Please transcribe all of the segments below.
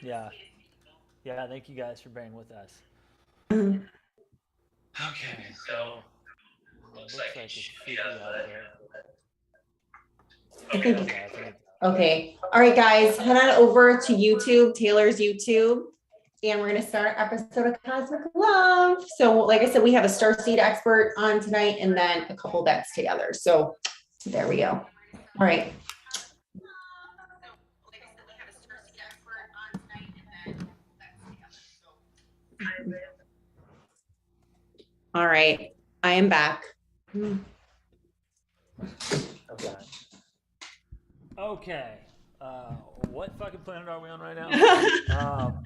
Yeah. Yeah. Thank you guys for bearing with us. Mhm. Okay. So it looks like it should be up, but I think. okay, I think it's up. Okay. All right, guys, head on over to YouTube, Taylor's YouTube, and we're going to start our episode of Cosmic Love. So, like I said, we have a starseed expert on tonight and then a couple decks together. So, there we go. All right. All right. I am back. Okay. Okay. What fucking planet are we on right now?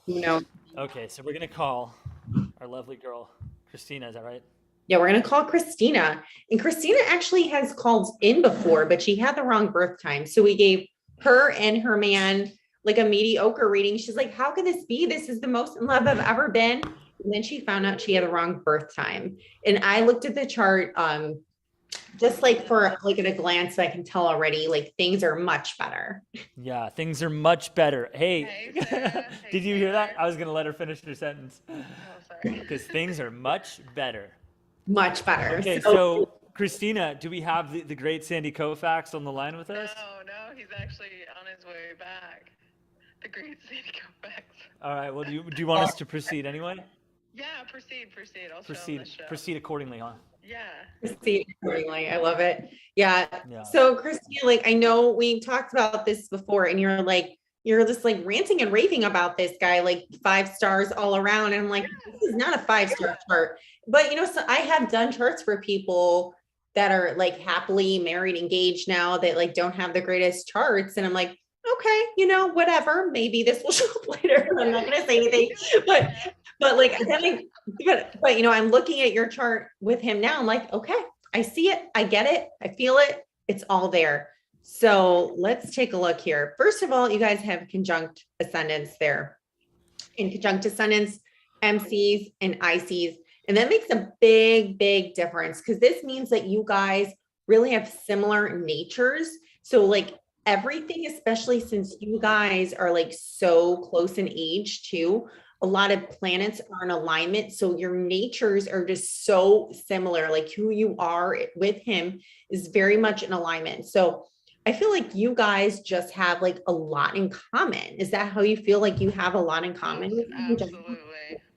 You know, Okay, so we're gonna call our lovely girl, Christina. Is that right? yeah, we're going to call Christina. And Christina actually has called in before, but she had the wrong birth time. So we gave her and her man like a mediocre reading. She's like, how can this be? This is the most in love I've ever been. And then she found out she had the wrong birth time. And I looked at the chart, just like for like at a glance, I can tell already like things are much better. Yeah, things are much better. Hey, Hey, Sarah. Hey, did you hear that? Taylor. I was gonna let her finish her sentence. Oh, sorry. Because things are much better. Much better. Okay, so Christina, do we have the great Sandy Koufax on the line with us? No, he's actually on his way back. The great Sandy Koufax. All right. Well, do you want us to proceed anyway? Yeah, proceed. I'll show him Proceed. the show. Proceed accordingly, huh? Yeah. Proceed accordingly. I love it. Yeah. Yeah. So Christina, like I know we talked about this before, and you're just like ranting and raving about this guy, like 5 stars all around. And I'm like, this is not a 5-star chart. But so I have done charts for people that are like happily married, engaged now that like don't have the greatest charts. And I'm like, okay, whatever. Maybe this will show up later. I'm not gonna say anything, but like then I'm looking at your chart with him now. I'm like, okay, I see it, I get it, I feel it, it's all there. So let's take a look here. First of all, you guys have conjunct ascendants there. In conjunct ascendants, MCs and ICs. And that makes a big, big difference because this means that you guys really have similar natures. So like everything, especially since you guys are like so close in age too, a lot of planets are in alignment. So your natures are just so similar. Like who you are with him is very much in alignment. So I feel like you guys just have like a lot in common. Is that how you feel like you have a lot in common?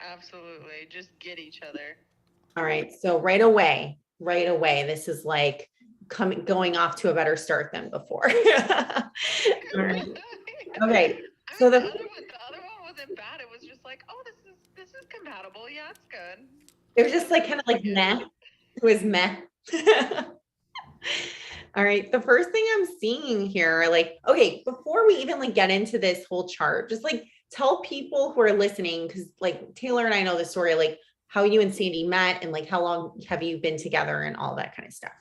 Absolutely. Just get each other. All right. So right away, this is like going off to a better start than before. All right. Okay. So the other one wasn't bad. It was just like, oh, this is compatible. Yeah, it's good. It was just like kind of like meh. It was meh. All right. The first thing I'm seeing here, like, okay, before we even like get into this whole chart, just like tell people who are listening, because like Taylor and I know the story, like how you and Sandy met and like how long have you been together and all that kind of stuff.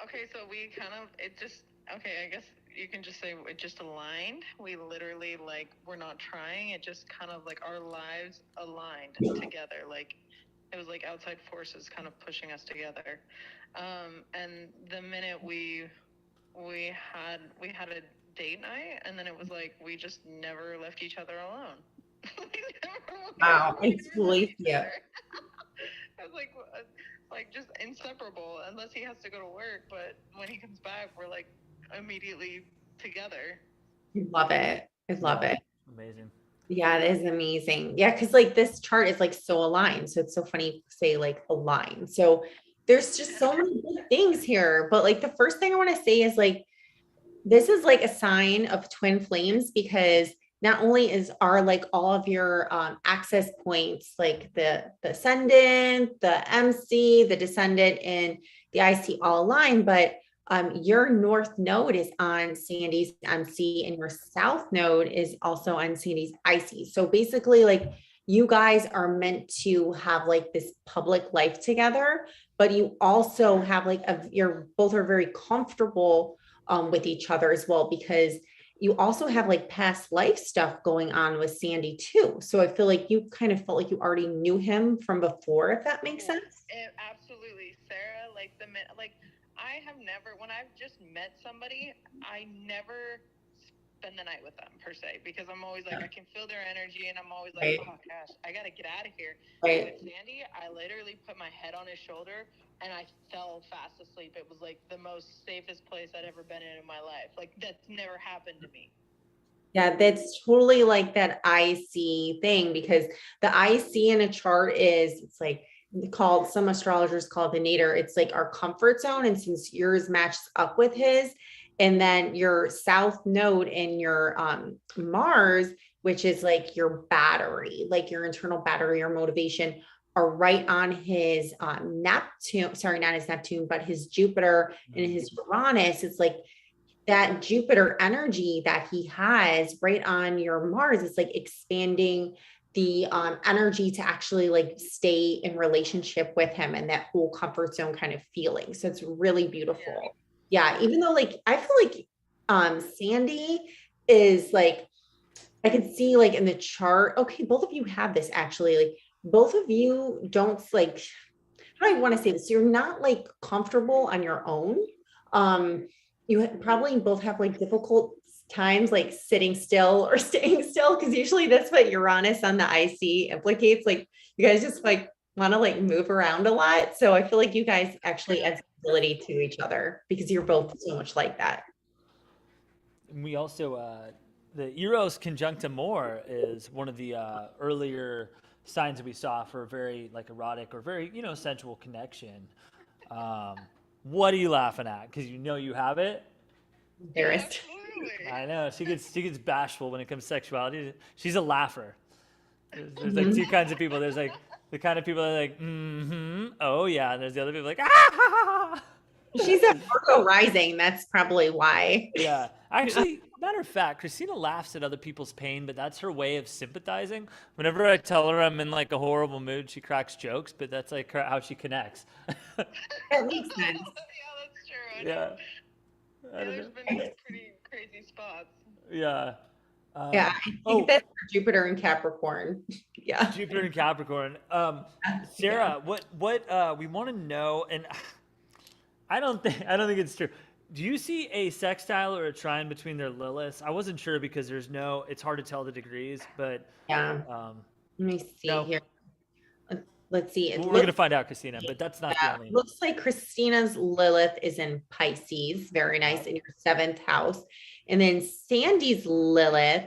Okay, so we kind of I guess you can just say it just aligned. We literally like we're not trying. It just kind of like our lives aligned together. Like it was like outside forces kind of pushing us together. And the minute we had a date night, and then it was like we just never left each other alone. Wow, it's really cute. I was like just inseparable unless he has to go to work, but when he comes back we're like immediately together. I love it. Amazing. Yeah, it is amazing. Yeah, because like this chart is like so aligned. So it's so funny to say like aligned. So there's just so many good things here. But like the first thing I want to say is like this is like a sign of twin flames because not only is like all of your access points, like the ascendant, the MC, the descendant, and the IC all aligned, but your north node is on Sandy's MC and your south node is also on Sandy's IC. So basically like you guys are meant to have like this public life together, but you also have like you're both are very comfortable with each other as well, because you also have like past life stuff going on with Sandy too. So I feel like you kind of felt like you already knew him from before, if that makes sense. Absolutely, Sarah. Like I have never, when I've just met somebody, I never spend the night with them per se, because I'm always like, I can feel their energy, and I'm always like, Right. oh gosh, I gotta get out of here. Right. With Sandy, I literally put my head on his shoulder and I fell fast asleep. It was like the most safest place I'd ever been in my life. Like, that's never happened to me. Yeah, that's totally like that IC thing, because the IC in a chart is, it's like called, some astrologers call it the nadir. It's like our comfort zone. And since yours matches up with his, and then your south node in your Mars, which is like your battery, like your internal battery or motivation, are right on his Neptune, sorry, not his Neptune, but his Jupiter and his Uranus. It's like that Jupiter energy that he has right on your Mars is like expanding the energy to actually like stay in relationship with him, and that whole comfort zone kind of feeling. So it's really beautiful. Yeah, even though like I feel like Sandy is like, I can see like in the chart, okay, both of you have this actually, like both of you don't like, how do I want to say this? You're not like comfortable on your own. You probably both have like difficult times like sitting still or staying still, because usually that's what Uranus on the IC implicates. Like you guys just like want to like move around a lot. So I feel like you guys actually add stability to each other because you're both so much like that. And we also, the Eros conjunct Amor is one of the earlier signs that we saw for a very like erotic or very, you know, sensual connection. Um, what are you laughing at? Because you know you have it. Embarrassed. Absolutely. I know she gets bashful when it comes to sexuality. She's a laugher. There's like Mhm. two kinds of people. There's like the kind of people that are like, mm-hmm, oh yeah, and there's the other people like, ah. She's a Virgo rising. That's probably why. Yeah, actually, matter of fact, Christina laughs at other people's pain, but that's her way of sympathizing. Whenever I tell her I'm in like a horrible mood, she cracks jokes, but that's like how she connects. That makes sense. Yeah, that's true. I Yeah, know. I don't Taylor's know. been in some pretty crazy spots. Yeah. Yeah, I think Oh, that's Jupiter and Capricorn. Yeah. Jupiter and Capricorn. Yeah. Sarah, what we want to know, and I don't think it's true. Do you see a sextile or a trine between their Liliths? I wasn't sure because it's hard to tell the degrees, but Yeah. um, Let me see no, here. Let's see. It we're gonna looks, find out, Christina. But that's not the yeah, only. looks like Christina's Lilith is in Pisces. Very nice, in your seventh house. And then Sandy's Lilith,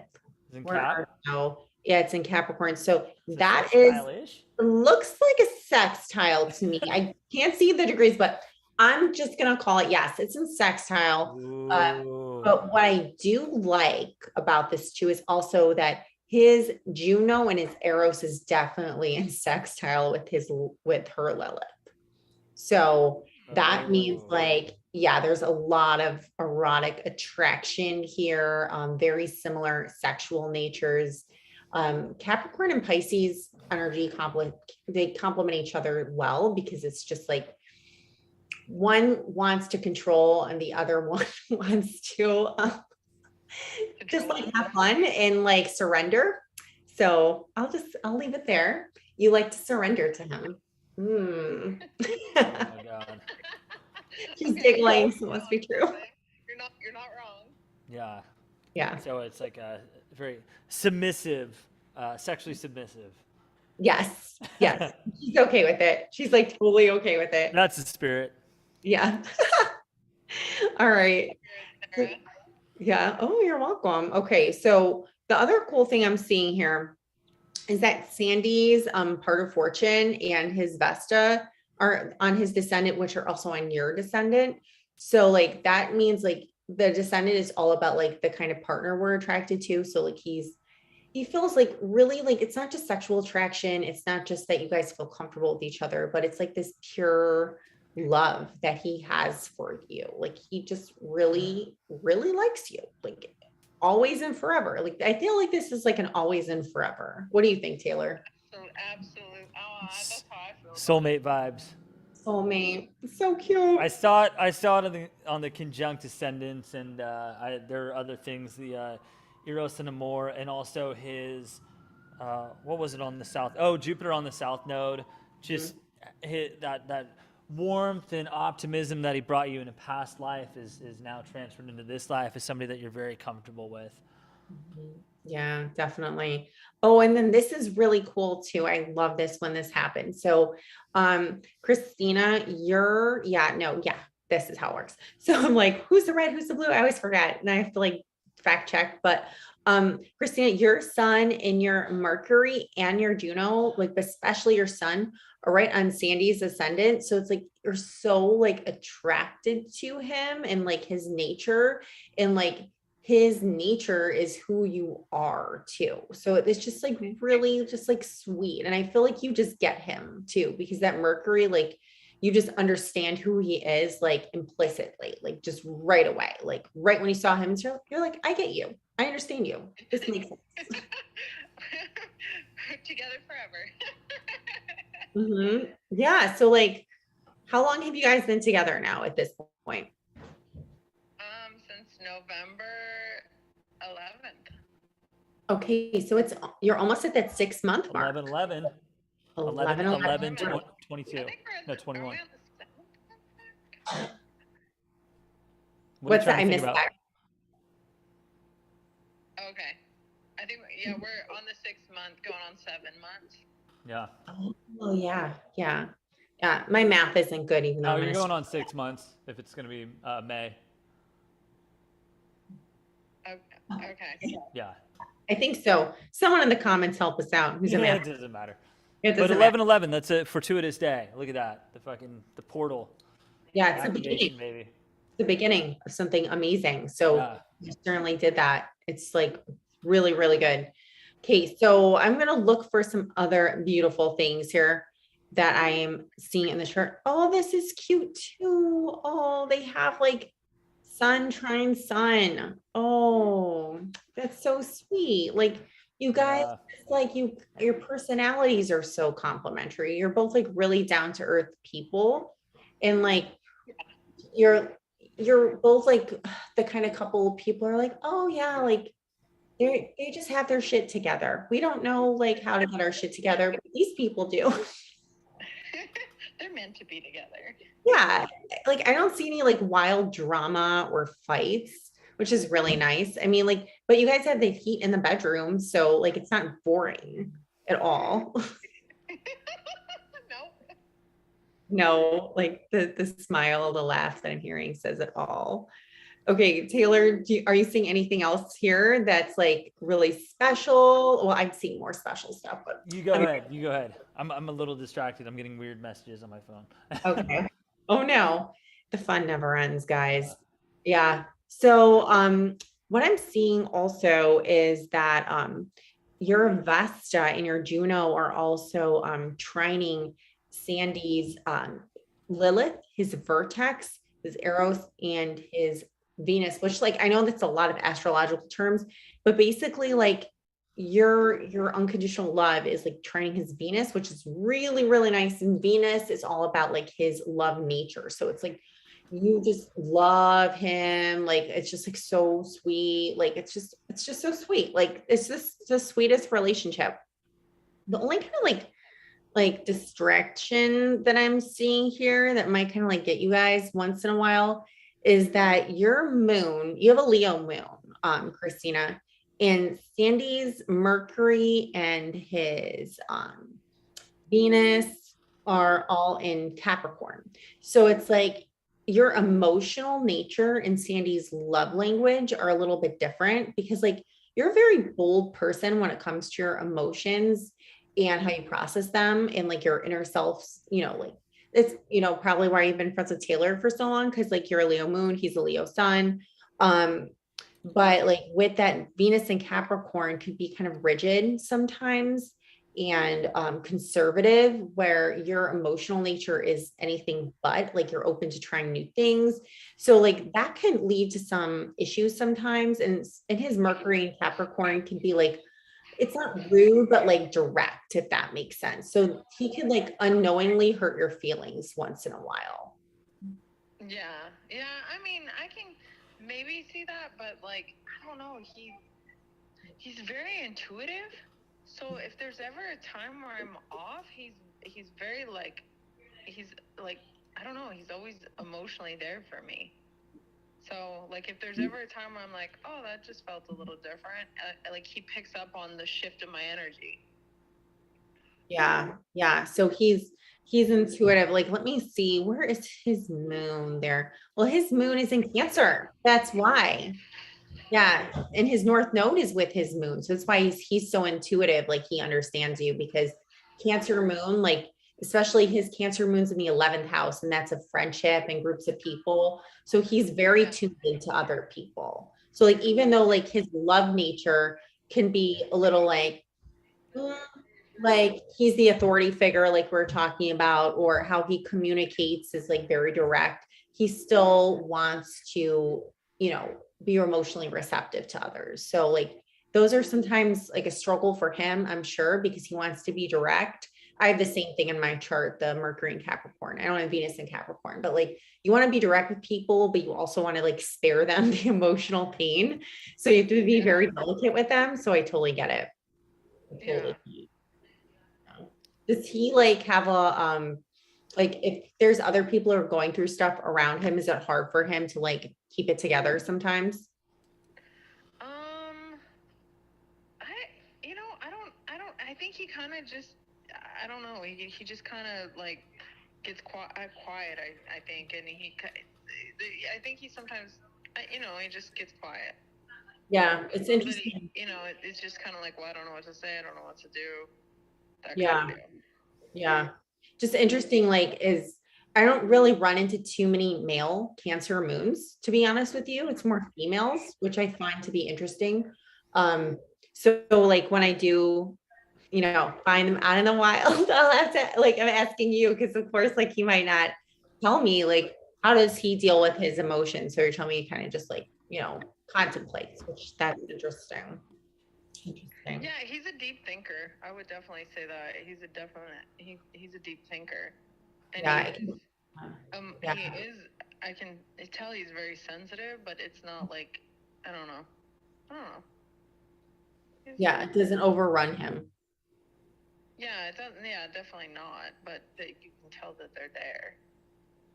Is in where Cap. are no, yeah, it's in Capricorn. So Is it that is, sextile-ish? looks like a sextile to me. I can't see the degrees, but I'm just gonna call it, yes, it's in sextile. Ooh. But what I do like about this too is also that his Juno and his Eros is definitely in sextile with her Lilith. So that means Oh. like, yeah, there's a lot of erotic attraction here, very similar sexual natures. Capricorn and Pisces energy they complement each other well, because it's just like one wants to control and the other one wants to just like have fun and like surrender. So I'll leave it there. You like to surrender to him. Oh my God. She's giggling, so it must be true. You're not wrong. Yeah. Yeah. So it's like a very submissive, sexually submissive. Yes. Yes. She's okay with it. She's like totally okay with it. That's the spirit. Yeah. All right. Sarah. Yeah. Oh, you're welcome. Okay. So the other cool thing I'm seeing here is that Sandy's part of fortune and his Vesta are on his descendant, which are also on your descendant. So like that means like the descendant is all about like the kind of partner we're attracted to. So like he feels like really like it's not just sexual attraction. It's not just that you guys feel comfortable with each other, but it's like this pure love that he has for you. Like he just really, really likes you. Like always and forever. Like I feel like this is like an always and forever. What do you think, Taylor? So absolute. Oh, that's how I feel. Soulmate vibes. Soulmate. So cute. I saw it on the conjunct ascendance, and there are other things, the Eros and Amor, and also his what was it on the south? Oh, Jupiter on the south node. Just hit that warmth and optimism that he brought you in a past life is now transferred into this life as somebody that you're very comfortable with. Yeah, definitely. Oh, and then this is really cool too. I love this when this happens. So, Christina, this is how it works. So I'm like, who's the red, who's the blue? I always forget, and I have to like fact check. But Christina, your sun and your Mercury and your Juno, like especially your sun, are right on Sandy's ascendant. So it's like you're so like attracted to him and like his nature, and like his nature is who you are too. So it's just like really just like sweet. And I feel like you just get him too, because that Mercury, like you just understand who he is, like implicitly, like just right away, like right when you saw him, you're like, I get you. I understand you. This makes sense. Together forever. Yeah. So like, how long have you guys been together now at this point? Since November 11th. Okay, so you're almost at that 6 month mark. 11, 11, 11, 11. 22. No, 21. What's that? I missed that. Okay. I think, yeah, we're on the 6th month, going on 7 months. Yeah. Oh, yeah. Yeah. Yeah. My math isn't good, even though you're going on 6 months if it's going to be May. Okay. Yeah. I think so. Someone in the comments help us out. Who's a math? It doesn't matter. It But doesn't 11/11, that's a fortuitous day. Look at that. The portal. Yeah, it's the beginning. Baby. The beginning of something amazing. So you certainly did that. It's like really, really good. Okay, so I'm gonna look for some other beautiful things here that I am seeing in the chart. Oh, this is cute too. Oh, they have like sun trine sun. Oh, that's so sweet. Like you guys, it's like your personalities are so complementary. You're both like really down to earth people, and like you're both like the kind of couple of people are like, oh yeah, like they just have their shit together. We don't know like how to get our shit together, but these people do. They're meant to be together. Yeah, like I don't see any like wild drama or fights, which is really nice. I mean, like, but you guys have the heat in the bedroom, so like it's not boring at all. No, like the smile, the laugh that I'm hearing says it all. Okay, Taylor, are you seeing anything else here that's like really special? Well, I'm seeing more special stuff, but you go ahead. You go ahead. I'm a little distracted. I'm getting weird messages on my phone. Okay. Oh no, the fun never ends, guys. Yeah. So what I'm seeing also is that your Vesta and your Juno are also trining Sandy's Lilith, his vertex, his Eros, and his Venus, which like I know that's a lot of astrological terms, but basically like your unconditional love is like trining his Venus, which is really, really nice. And Venus is all about like his love nature. So it's like you just love him. Like it's just like so sweet. Like it's just so sweet. Like it's just the sweetest relationship. The only kind of like distraction that I'm seeing here that might kind of like get you guys once in a while is that your moon, you have a Leo moon, Christina, and Sandy's Mercury and his Venus are all in Capricorn. So it's like your emotional nature and Sandy's love language are a little bit different because like you're a very bold person when it comes to your emotions and how you process them and like your inner self, like it's, probably why you've been friends with Taylor for so long. Cause like you're a Leo moon, he's a Leo sun. But like with that Venus and Capricorn could be kind of rigid sometimes and conservative, where your emotional nature is anything but, like you're open to trying new things. So like that can lead to some issues sometimes. And his Mercury and Capricorn can be like, it's not rude, but like direct, if that makes sense. So he could like unknowingly hurt your feelings once in a while. Yeah. I mean, I can maybe see that, but like, I don't know. He's very intuitive. So if there's ever a time where I'm off, he's very like, he's like, I I don't know, he's always emotionally there for me. So, like, if there's ever a time where I'm like, oh, that just felt a little different, like, he picks up on the shift of my energy. Yeah. Yeah. So he's intuitive. Like, let me see, where is his moon there? Well, his moon is in Cancer. That's why. Yeah. And his North Node is with his moon. So that's why he's so intuitive. Like, he understands you because Cancer moon, like, especially his Cancer moon's in the 11th house, and that's a friendship and groups of people. So he's very tuned into other people. So, like, even though like his love nature can be a little mm, like he's the authority figure, like we're talking about, or how he communicates is like very direct, he still wants to, be emotionally receptive to others. So like those are sometimes like a struggle for him, I'm sure, because he wants to be direct. I have the same thing in my chart, the Mercury in Capricorn. I don't have Venus in Capricorn, but like you want to be direct with people, but you also want to like spare them the emotional pain. So you have to be very delicate with them. So I totally get it. I totally get it. Does he like have a like if there's other people who are going through stuff around him, is it hard for him to like keep it together sometimes? I think he kind of just, I don't know, he just kind of like gets quiet, I think, and I think he sometimes, he just gets quiet. Yeah, it's interesting. It's just kind of like, well, I don't know what to say, I don't know what to do. That Yeah. kind of deal. Yeah. Just interesting, like, I don't really run into too many male Cancer moons, to be honest with you. It's more females, which I find to be interesting. So like when I do, find them out in the wild, I'll have to, like, I'm asking you, because of course, like, he might not tell me, like, how does he deal with his emotions? So you're telling me he kind of just like, contemplates, which that's interesting. Interesting. Yeah, he's a deep thinker. I would definitely say that he's a deep thinker, and Yeah. he is. I can tell he's very sensitive, but it's not like, I don't know. Yeah, it doesn't overrun him. Yeah, it doesn't. Yeah, definitely not. But you can tell that they're there.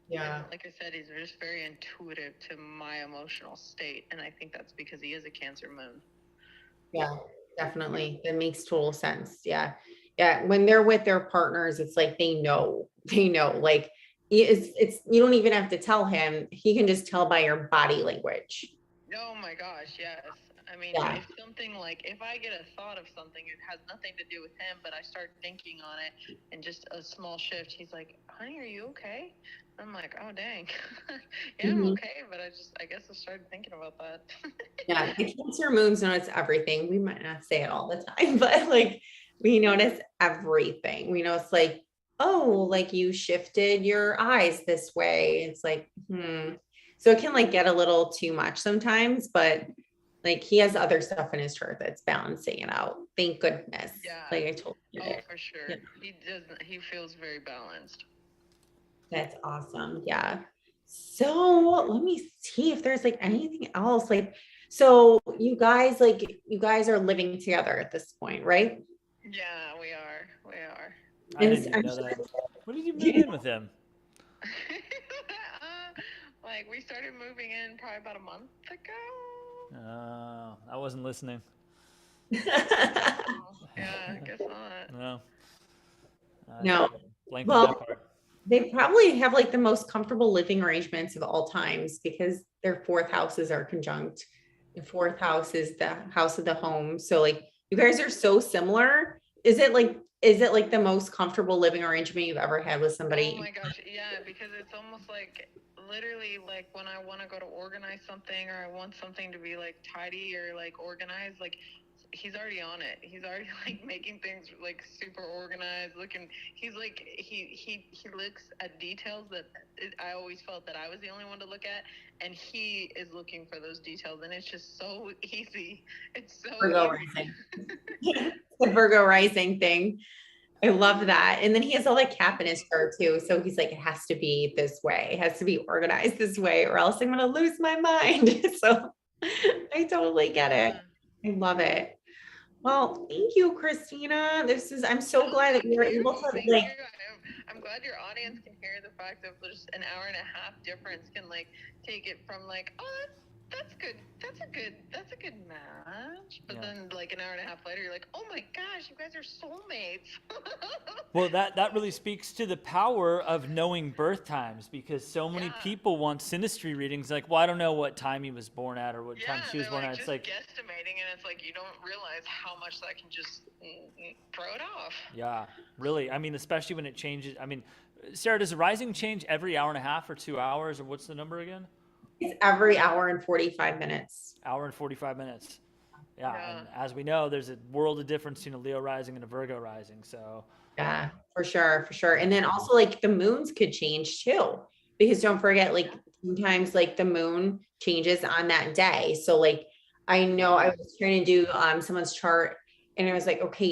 Yeah. And like I said, he's just very intuitive to my emotional state, and I think that's because he is a Cancer moon. Yeah, definitely. That makes total sense. Yeah. Yeah. When they're with their partners, it's like they know, like it's you don't even have to tell him. He can just tell by your body language. Oh my gosh, yes. I mean, Yeah. if I get a thought of something, it has nothing to do with him, but I start thinking on it and just a small shift, he's like, honey, are you okay? I'm like, oh, dang. Yeah, I'm okay, but I guess I started thinking about that. Yeah. The Cancer moons notice everything. We might not say it all the time, but like we notice everything. We know it's like, oh, like you shifted your eyes this way. It's like, So it can like get a little too much sometimes, but like he has other stuff in his chart that's balancing it out. Thank goodness. Yeah. Like I told you. Oh, for sure. Yeah. He feels very balanced. That's awesome. Yeah. So let me see if there's like anything else. Like, so you guys are living together at this point, right? Yeah, we are. I didn't even know that. When did you move in with him? Like we started moving in probably about a month ago. I wasn't listening. Yeah, I guess not. No. No. Well, they probably have like the most comfortable living arrangements of all times because their fourth houses are conjunct. The fourth house is the house of the home. So like you guys are so similar. Is it like the most comfortable living arrangement you've ever had with somebody? Oh my gosh, yeah, because it's almost like literally like when I want to go to organize something or I want something to be like tidy or like organized, like he's already on it. He's already like making things like super organized looking. He's like he looks at details that I always felt that I was the only one to look at, and he is looking for those details, and it's just so easy. It's so Virgo rising. The Virgo rising thing. I love that. And then he has all that cap in his chart too. So he's like, it has to be this way. It has to be organized this way, or else I'm going to lose my mind. So I totally get it. I love it. Well, thank you, Christina. I'm so glad that we were able to Thank like, you. I'm glad your audience can hear the fact that just an hour and a half difference can like take it from like, oh, that's good. That's a good match. But Yeah. then like an hour and a half later, you're like, oh my gosh, you guys are soulmates. Well, that really speaks to the power of knowing birth times, because so many Yeah. people want synastry readings like, well, I don't know what time he was born at or what time Yeah, she was they're born like at. just It's like, guesstimating, and it's like you don't realize how much that can just throw it off. yeah, really. I mean, especially when it changes. I mean, Sarah, does the rising change every hour and a half or 2 hours, or what's the number again? it's every hour and 45 minutes. Hour and 45 minutes. Yeah, Yeah. and as we know, there's a world of difference between a Leo rising and a Virgo rising. So, Yeah, for sure, for sure. And then also like the moons could change too, because don't forget, like sometimes like the moon changes on that day. So like I know I was trying to do someone's chart and I was like, okay,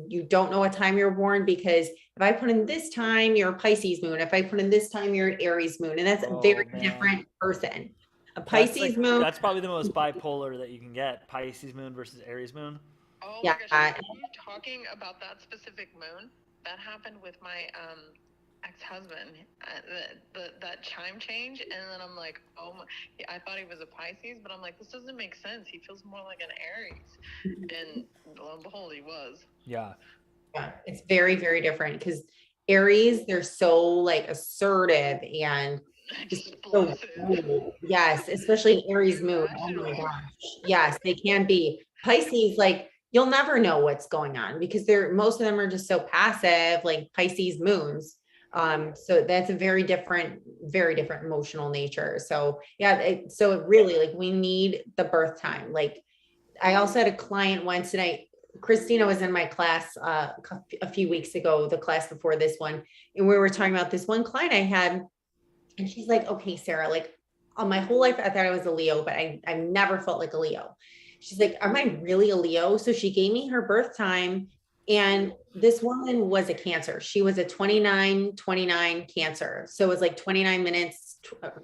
you don't know what time you're born, because if I put in this time, you're a Pisces moon. If I put in this time, you're an Aries moon. And that's a oh very man, different person. A that's like Pisces moon, that's probably the most bipolar that you can get: Pisces moon versus Aries moon. Oh my yeah, gosh, are you talking about that specific moon? That happened with my ex-husband. That chime change, and then I'm like, oh my, I thought he was a Pisces, but I'm like, this doesn't make sense. He feels more like an Aries, and lo and behold, he was. Yeah. yeah, it's very, very different because Aries, they're so like assertive and just so Explosive. bold. Yes, especially Aries moon. Oh my Irrational. gosh. Yes, they can be. Pisces, like you'll never know what's going on because most of them are just so passive, like Pisces moons. So that's a very different emotional nature. So yeah, so it really like we need the birth time. Like I also had a client once, and Christina was in my class a few weeks ago, the class before this one, and we were talking about this one client I had, and she's like, "Okay, Sarah, like all my whole life I thought I was a Leo, but I never felt like a Leo." She's like, "Am I really a Leo?" So she gave me her birth time, and this woman was a Cancer. She was a 29 Cancer, so it was like 29 minutes,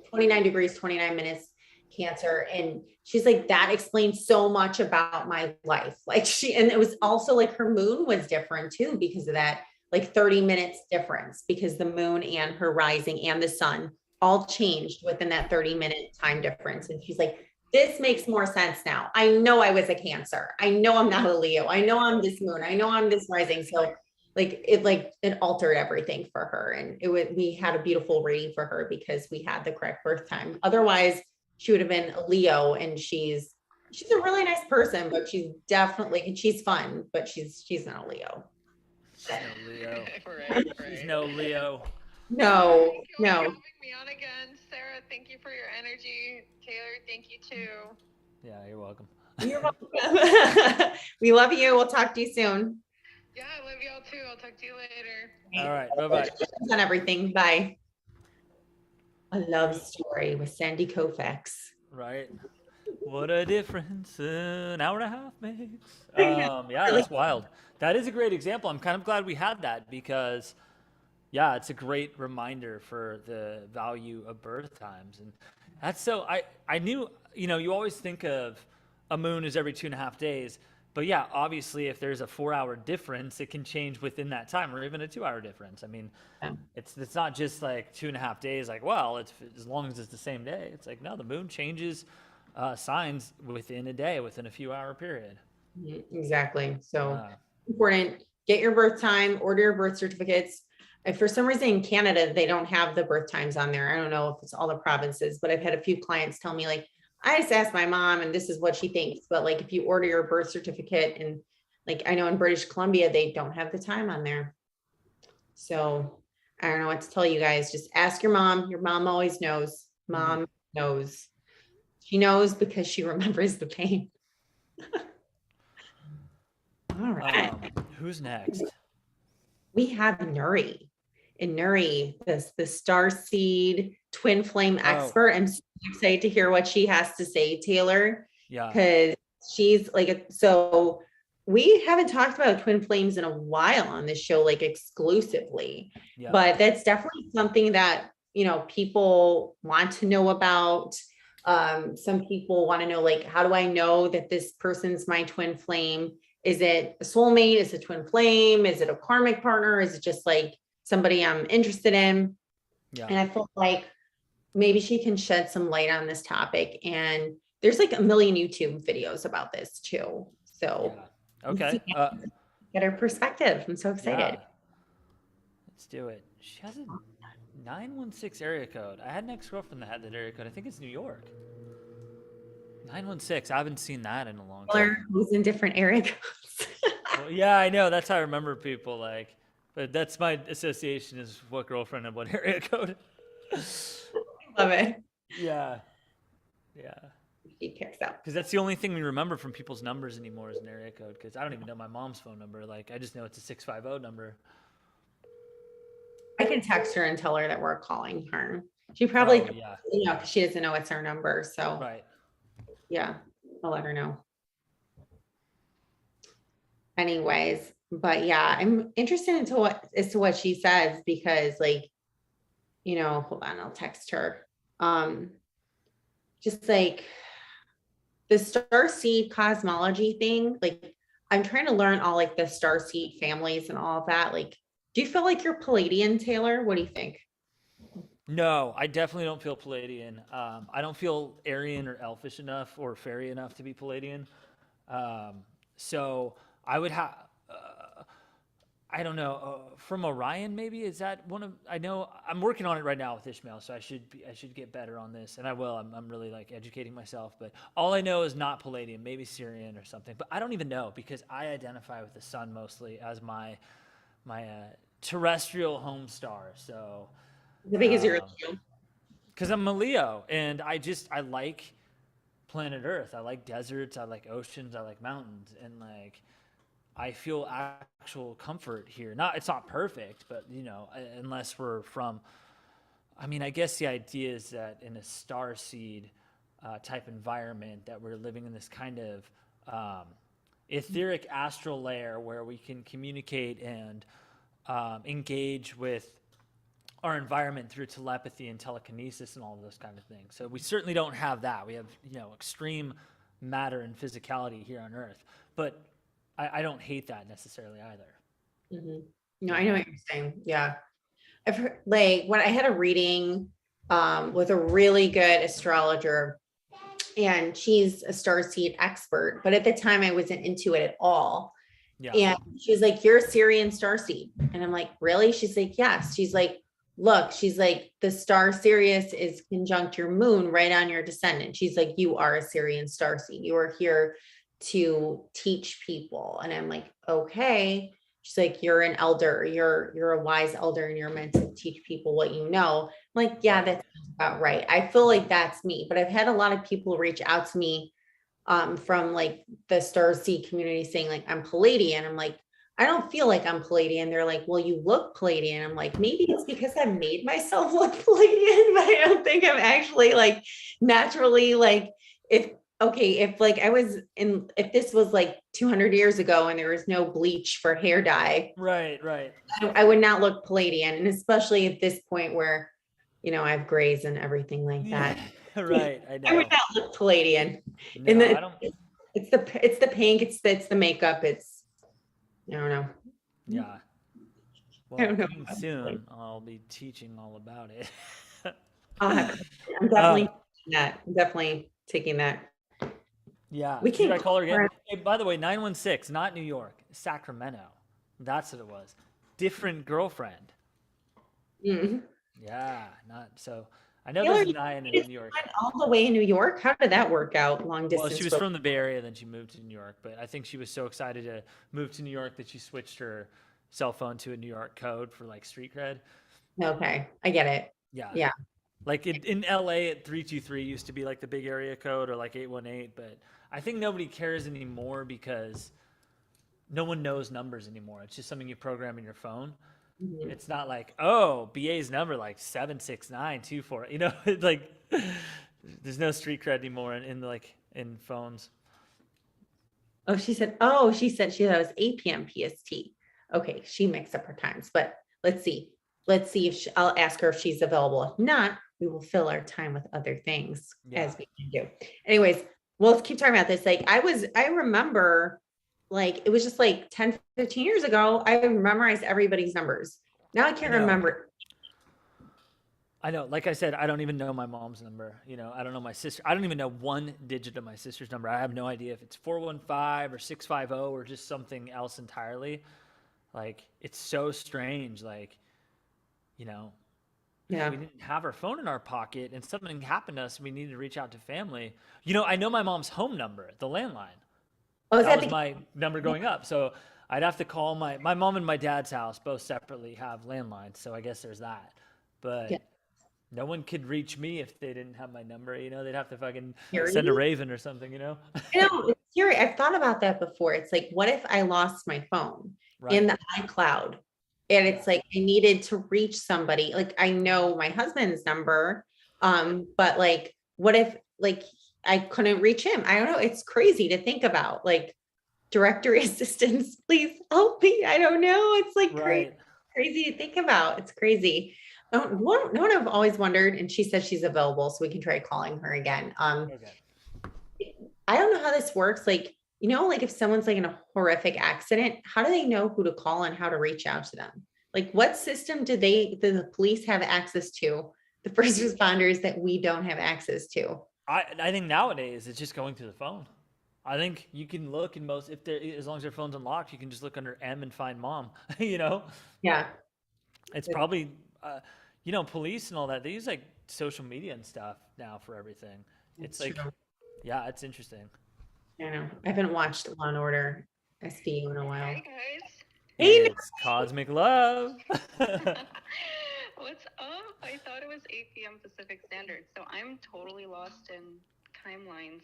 29 degrees, 29 minutes Cancer. And she's like, that explains so much about my life. Like and it was also like her moon was different too because of that, like 30 minutes difference, because the moon and her rising and the sun all changed within that 30-minute time difference. And she's like, this makes more sense now. I know I was a Cancer. I know I'm not a Leo. I know I'm this moon. I know I'm this rising. So like it altered everything for her. And we had a beautiful reading for her because we had the correct birth time. Otherwise, she would have been a Leo, and she's a really nice person, but she's fun, but she's not a Leo. She's no Leo. Right. She's no Leo. No, Thank you for no. having me on again, Sarah. Thank you for your energy, Taylor. Thank you too. Yeah, you're welcome. You're welcome. We love you. We'll talk to you soon. Yeah, I love y'all too. I'll talk to you later. All right, bye-bye. On everything. Bye. A love story with Sandy Koufax. Right. What a difference an hour and a half makes. I know. Yeah, that's wild. That is a great example. I'm kind of glad we had that because, yeah, it's a great reminder for the value of birth times. And that's so, I knew, you always think of a moon is every 2.5 days. But yeah, obviously, if there's a 4-hour difference, it can change within that time, or even a 2-hour difference. I mean, Yeah. it's not just like 2.5 days. Like, well, it's as long as it's the same day. It's like no, the moon changes signs within a day, within a few-hour period. Exactly. So Uh, important. Get your birth time, order your birth certificates. If for some reason in Canada, they don't have the birth times on there. I don't know if it's all the provinces, but I've had a few clients tell me like, I just asked my mom and this is what she thinks. But like, if you order your birth certificate, and like, I know in British Columbia, they don't have the time on there. So I don't know what to tell you guys. Just ask your mom. Your mom always knows. Mom knows. She knows because she remembers the pain. All right. who's next? We have Nuri. And Nuri, the star seed twin flame expert. I'm so excited to hear what she has to say, Taylor, Yeah. because she's like, so we haven't talked about twin flames in a while on this show, like exclusively, Yeah. but that's definitely something that, people want to know about. Some people want to know, like, how do I know that this person's my twin flame? Is it a soulmate? Is it twin flame? Is it a karmic partner? Is it just like somebody I'm interested in? Yeah. And I felt like maybe she can shed some light on this topic. And there's like a million YouTube videos about this too. So Yeah. Okay. get her perspective. I'm so excited. Yeah. Let's do it. She has a 916 area code. I had an ex-girlfriend that had that area code. I think it's New York. 916. I haven't seen that in a long time. Who's in different area codes. Well, yeah, I know. That's how I remember people like. But that's my association is what girlfriend and what area code. Love it. Yeah. Yeah. She picks up. Because that's the only thing we remember from people's numbers anymore is an area code. Because I don't even know my mom's phone number. Like, I just know it's a 650 number. I can text her and tell her that we're calling her. She probably, yeah. Because she doesn't know it's our number. So Right. yeah, I'll let her know. Anyways, but yeah, I'm interested as to what she says because like, hold on, I'll text her. Just like the star seed cosmology thing, like I'm trying to learn all like the star seed families and all of that. Like, do you feel like you're Palladian, Taylor? What do you think? No, I definitely don't feel Palladian. I don't feel Aryan or elfish enough or fairy enough to be Palladian. So I would have, I don't know, from Orion maybe. Is that one of? I know I'm working on it right now with Ishmael, so I should get better on this, and I will. I'm really like educating myself, but all I know is not Palladian, maybe Syrian or something. But I don't even know because I identify with the sun mostly as my terrestrial home star. So. The biggest you're Because I'm a Leo, and I like planet Earth. I like deserts. I like oceans. I like mountains, and like I feel actual comfort here. It's not perfect, but unless we're from. I mean, I guess the idea is that in a star seed type environment, that we're living in this kind of etheric astral layer where we can communicate and engage with our environment through telepathy and telekinesis and all of those kind of things. So we certainly don't have that. We have, extreme matter and physicality here on Earth, but I don't hate that necessarily either. Mm-hmm. No, I know what you're saying. Yeah. I've heard, like when I had a reading with a really good astrologer and she's a starseed expert, but at the time I wasn't into it at all. Yeah. And she's like, you're a Syrian starseed. And I'm like, really? She's like, yes. She's like, look, she's like, the star Sirius is conjunct your moon right on your descendant. She's like, you are a Syrian starseed. You are here to teach people. And I'm like, okay. She's like, you're an elder. You're a wise elder and you're meant to teach people what you know. I'm like, yeah, that's about right. I feel like that's me. But I've had a lot of people reach out to me from like the starseed community saying like, I'm Palladian. I'm like, I don't feel like I'm Palladian. They're like, well, you look Palladian. I'm like, maybe it's because I made myself look Palladian, but I don't think I'm actually like naturally like if like if this was like 200 years ago and there was no bleach for hair dye. Right. I would not look Palladian. And especially at this point where, I have grays and everything like that. Right. I know. I would not look Palladian. No, it's the pink, it's the makeup. I don't know. Yeah. Well, I don't know. Soon I'll be teaching all about it. I'm definitely I'm definitely taking that. Yeah. We can't I call her again. Hey, by the way, 916, not New York, Sacramento. That's what it was. Different girlfriend. Mm-hmm. Yeah. Not so. I know there's 9 in New York. All the way in New York? How did that work out? Long distance? Well, she was from the Bay Area, then she moved to New York. But I think she was so excited to move to New York that she switched her cell phone to a New York code for like street cred. Okay, I get it. Yeah. Like in LA, 323 used to be like the big area code or like 818. But I think nobody cares anymore because no one knows numbers anymore. It's just something you program in your phone. Mm-hmm. It's not like, oh, BA's number like 76924. Like there's no street cred anymore in phones. She said she thought it was 8 p.m. PST. Okay, she mixed up her times, but let's see if I'll ask her if she's available. If not, we will fill our time with other things as we can do. Anyways, well, let's keep talking about this. Like I remember like, it was just like 10, 15 years ago, I memorized everybody's numbers. Now I I can't know. remember. I know. Like I said, I don't even know my mom's number. You know, I don't know my sister. I don't even know one digit of my sister's number. I have no idea if it's 415 or 650 or just something else entirely. Like, it's so strange. Like, you know, if Yeah. we didn't have our phone in our pocket and something happened to us and we needed to reach out to family, you know, I know my mom's home number, the landline. Oh, is That that was the, my number growing up. So I'd have to call my mom and my dad's house both separately have landlines. So I guess there's that. yeah, But no one could reach me if they didn't have my number. You know, they'd have to fucking send a Aries? raven or something, you know? I know, it's scary. I've thought about that before. It's like, what if I lost my phone in Right. the iCloud? And Yeah. it's like I needed to reach somebody. Like I know my husband's number, but like, what if like I couldn't reach him? I don't know. It's crazy to think about. Like directory assistance, please help me. I don't know. It's like crazy, Right. crazy to think about. It's crazy. No one I've always wondered, and she said she's available, so we can try calling her again. Okay. I don't know how this works. Like, like if someone's like in a horrific accident, how do they know who to call and how to reach out to them? Like, what system do the police have access to? The first responders that we don't have access to. I think nowadays it's just going through the phone. I think you can look in most if there as long as their phone's unlocked, you can just look under M and find mom. You know, Yeah, it's probably you know, police and all that. They use like social media and stuff now for everything. It's that's like, true. yeah, it's interesting. I know. I haven't watched Law and Order SVU in a while. Hi guys. Hey, It's cosmic love. What's up? I thought it was 8 p.m. Pacific Standard, so I'm totally lost in timelines.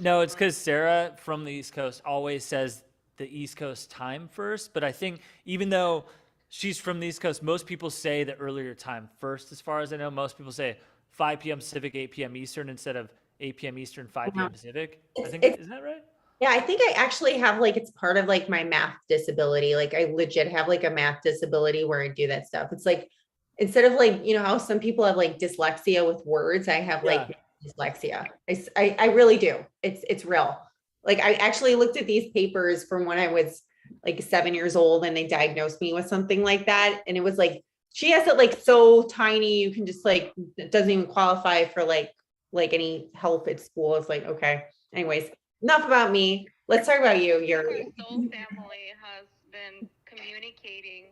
No, it's because Sarah from the East Coast always says the East Coast time first. But I think even though she's from the East Coast, most people say the earlier time first. As far as I know, most people say 5 p.m. Pacific, 8 p.m. Eastern instead of 8 p.m. Eastern, 5 p.m. Pacific. I think it's isn't that right? yeah, I think I actually have like it's part of like my math disability. Like I legit have like a math disability where I do that stuff. It's like instead of like, how some people have like dyslexia with words, I have like Yeah. dyslexia. I really do. It's real. Like I actually looked at these papers from when I was like 7 years old and they diagnosed me with something like that. And it was like she has it like so tiny you can just like it doesn't even qualify for like any help at school. It's like, okay. Anyways, enough about me. Let's talk about you. Our You're soul family has been communicating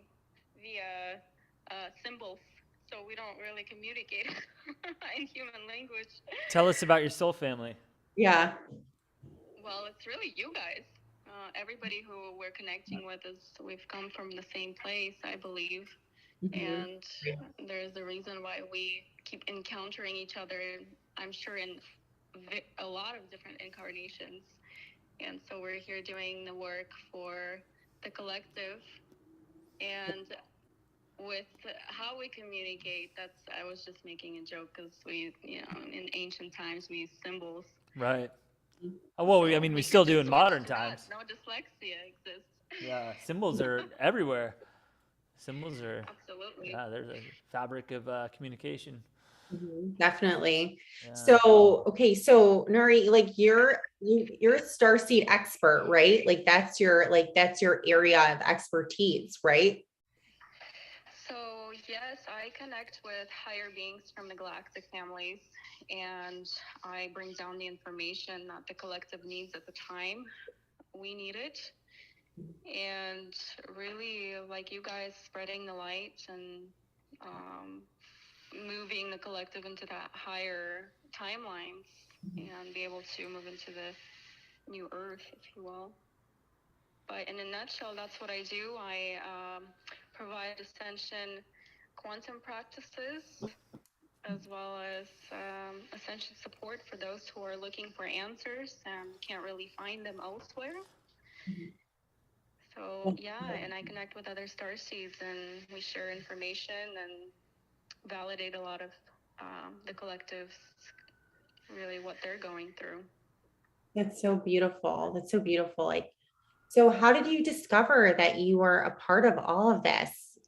via symbols, so we don't really communicate in human language. Tell us about your soul family. yeah. Well, it's really you guys. Everybody who we're connecting with is we've come from the same place, I believe, Mhm. and there's a reason why we keep encountering each other. I'm sure in a lot of different incarnations, and so we're here doing the work for the collective. And with how we communicate, that's I was just making a joke because we, in ancient times we use symbols. Right. Oh, well, I So mean, we we could still do just in switch modern to that. times. No dyslexia exists. Yeah, symbols are everywhere. Symbols are, Absolutely. yeah, there's a fabric of communication. Definitely. Yeah. So, okay, so Nuri, like you're a starseed expert, right? Like that's your area of expertise, right? So yes, I connect with higher beings from the galactic families, and I bring down the information that the collective needs at the time we need it. And really, like you guys spreading the light and moving the collective into that higher timelines and be able to move into the new earth, if you will. But in a nutshell, that's what I do. I provide ascension quantum practices as well as ascension support for those who are looking for answers and can't really find them elsewhere. So yeah, and I connect with other starseeds and we share information and validate a lot of the collectives, really what they're going through. That's so beautiful. That's so beautiful. Like, so how did you discover that you were a part of all of this?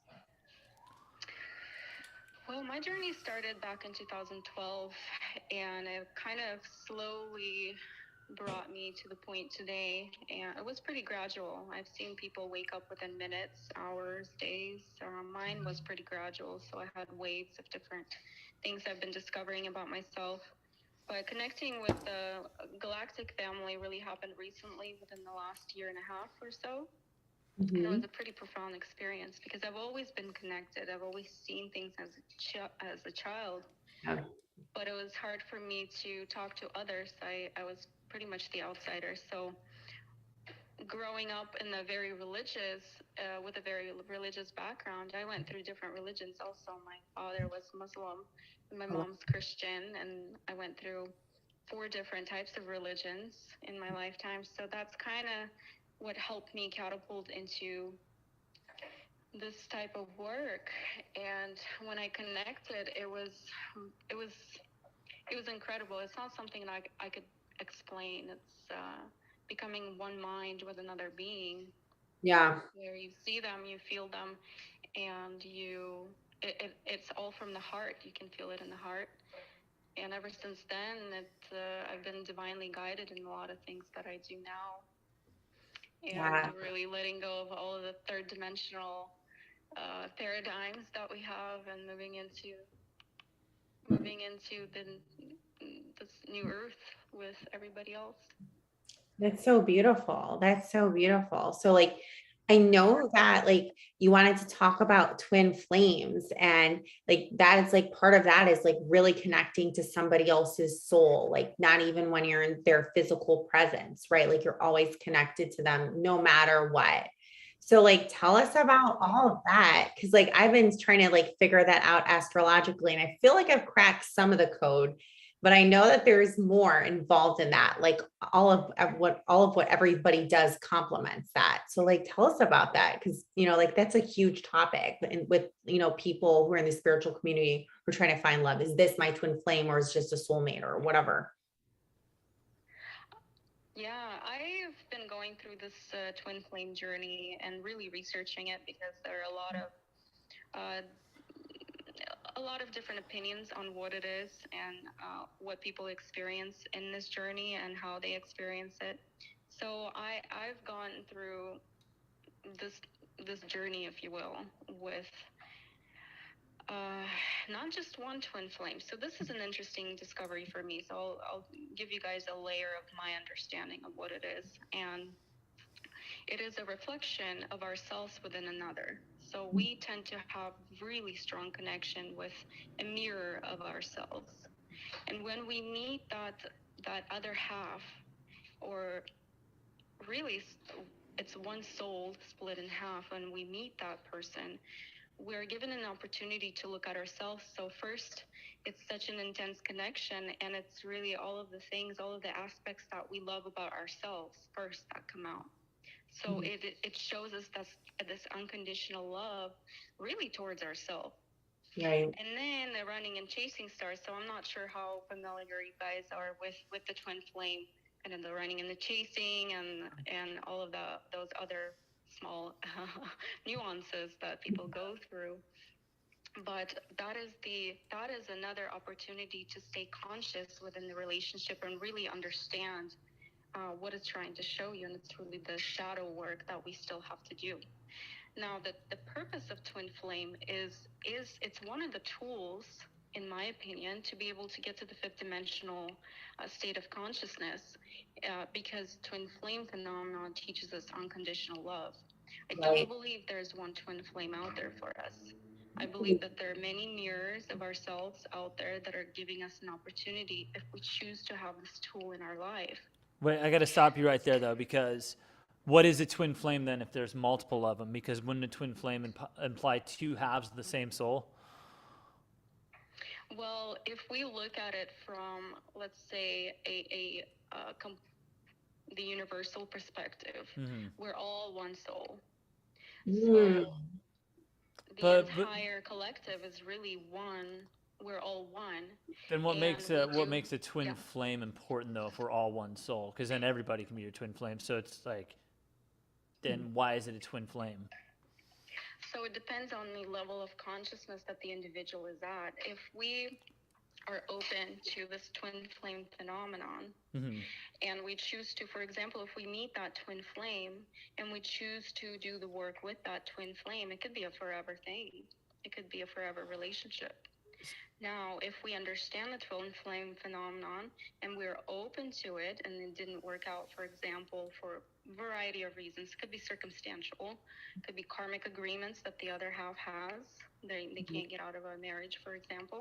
Well, my journey started back in 2012, and it kind of slowly brought me to the point today, and it was pretty gradual. I've seen people wake up within minutes, hours, days. Mine was pretty gradual, so I had waves of different things I've been discovering about myself. But connecting with the galactic family really happened recently within the last year and a half or so. And it was a pretty profound experience because I've always been connected. I've always seen things as a child, Yeah. but it was hard for me to talk to others. I was pretty much the outsider. So growing up in a very religious, with a very religious background, I went through different religions. Also, my father was Muslim, and my mom's Christian, and I went through 4 different types of religions in my lifetime. So that's kind of what helped me catapult into this type of work. And when I connected, it was incredible. It's not something that I could explain. It's becoming one mind with another being, Yeah. where you see them, you feel them, and it's all from the heart. You can feel it in the heart. And ever since then, I've been divinely guided in a lot of things that I do now, and Yeah. really letting go of all of the third dimensional paradigms that we have, and moving into this new earth with everybody else. That's so beautiful. That's so beautiful. So like I know that like you wanted to talk about twin flames and like that is like part of that is like really connecting to somebody else's soul, like not even when you're in their physical presence, right? Like you're always connected to them no matter what. So like tell us about all of that cuz like I've been trying to like figure that out astrologically and I feel like I've cracked some of the code, but I know that there's more involved in that. Like all of what everybody does complements that. So like tell us about that because like that's a huge topic and with people who are in the spiritual community who are trying to find love. Is this my twin flame or is it just a soulmate or whatever? Yeah, I've been going through this twin flame journey and really researching it because there are uh, a lot of different opinions on what it is and what people experience in this journey and how they experience it. So I've gone through this this journey, if you will, with uh, not just one twin flame. So this is an interesting discovery for me. So I'll give you guys a layer of my understanding of what it is. And it is a reflection of ourselves within another. So we tend to have really strong connection with a mirror of ourselves. And when we meet that other half, or really it's one soul split in half, when we meet that person, we're given an opportunity to look at ourselves. So first, it's such an intense connection, and it's really all of the things, all of the aspects that we love about ourselves first that come out. So it shows us this unconditional love really towards ourselves. Right. And then the running and chasing starts. So I'm not sure how familiar you guys are with the twin flame and then the running and the chasing and all of those other small nuances that people go through. But that is another opportunity to stay conscious within the relationship and really understand what it's trying to show you, and it's really the shadow work that we still have to do. Now, the purpose of twin flame is it's one of the tools, in my opinion, to be able to get to the fifth dimensional state of consciousness, because twin flame phenomenon teaches us unconditional love. I don't believe there's one twin flame out there for us. I believe that there are many mirrors of ourselves out there that are giving us an opportunity if we choose to have this tool in our life. Wait, I got to stop you right there though, because what is a twin flame then if there's multiple of them? Because wouldn't a twin flame imply 2 halves of the same soul? Well, if we look at it from, let's say, the universal perspective, we're all one soul. So the entire collective is really one. We're all one. Then what makes a twin flame important though if we're all one soul? Because then everybody can be your twin flame. So it's like, then why is it a twin flame? So it depends on the level of consciousness that the individual is at. If we are open to this twin flame phenomenon. Mm-hmm. And we choose to, for example, if we meet that twin flame and we choose to do the work with that twin flame, it could be a forever thing. It could be a forever relationship. Now, if we understand the twin flame phenomenon and we're open to it and it didn't work out, for example, for a variety of reasons, it could be circumstantial, it could be karmic agreements that the other half has. They can't get out of a marriage, for example.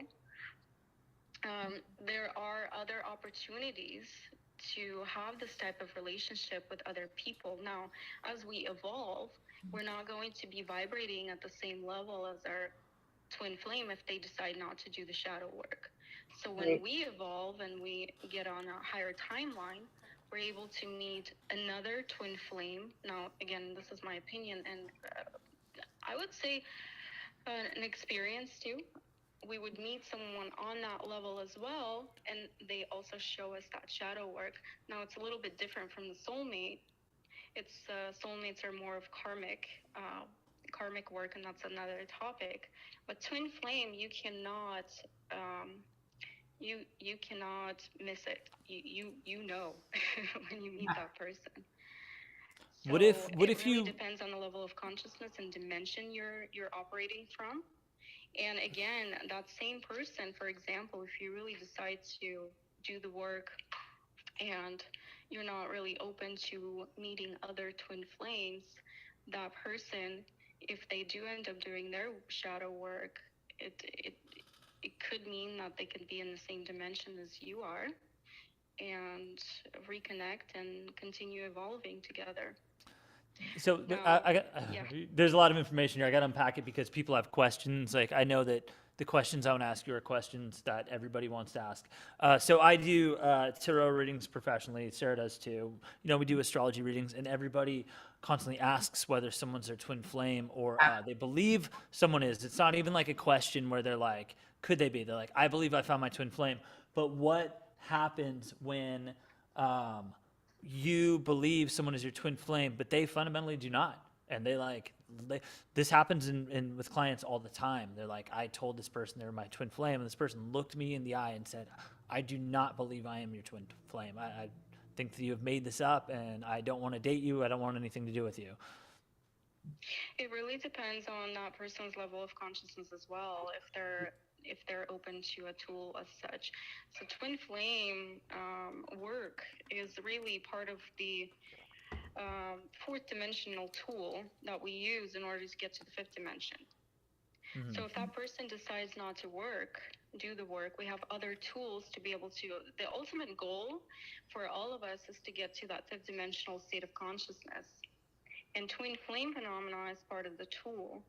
There are other opportunities to have this type of relationship with other people. Now, as we evolve, we're not going to be vibrating at the same level as our twin flame if they decide not to do the shadow work. So when we evolve and we get on a higher timeline, we're able to meet another twin flame. Now, again, this is my opinion, and I would say an experience too. We would meet someone on that level as well, and they also show us that shadow work. Now, it's a little bit different from the soulmate. It's soulmates are more of karmic work, and that's another topic. But twin flame, you cannot you cannot miss it. You know when you meet that person. So What if it really you depends on the level of consciousness and dimension you're operating from. And again, that same person, for example, if you really decide to do the work and you're not really open to meeting other twin flames, that person, if they do end up doing their shadow work, it could mean that they could be in the same dimension as you are and reconnect and continue evolving together. So Now, I got, yeah. there's a lot of information here. I got to unpack it because people have questions. Like I know that the questions I want to ask you are questions that everybody wants to ask. So I do tarot readings professionally. Sarah does too. You know, we do astrology readings, and everybody constantly asks whether someone's their twin flame or they believe someone is. It's not even like a question where they're like, could they be? They're like, I believe I found my twin flame. But what happens when you believe someone is your twin flame, but they fundamentally do not? And this happens in with clients all the time. They're like, I told this person they're my twin flame, and this person looked me in the eye and said, I do not believe I am your twin flame. I think that you have made this up, and I don't want to date you. I don't want anything to do with you. It really depends on that person's level of consciousness as well, if they're open to a tool as such. So twin flame work is really part of the fourth dimensional tool that we use in order to get to the fifth dimension. Mm-hmm. So if that person decides not to do the work, we have other tools to be able to. The ultimate goal for all of us is to get to that fifth dimensional state of consciousness. And twin flame phenomena is part of the tool.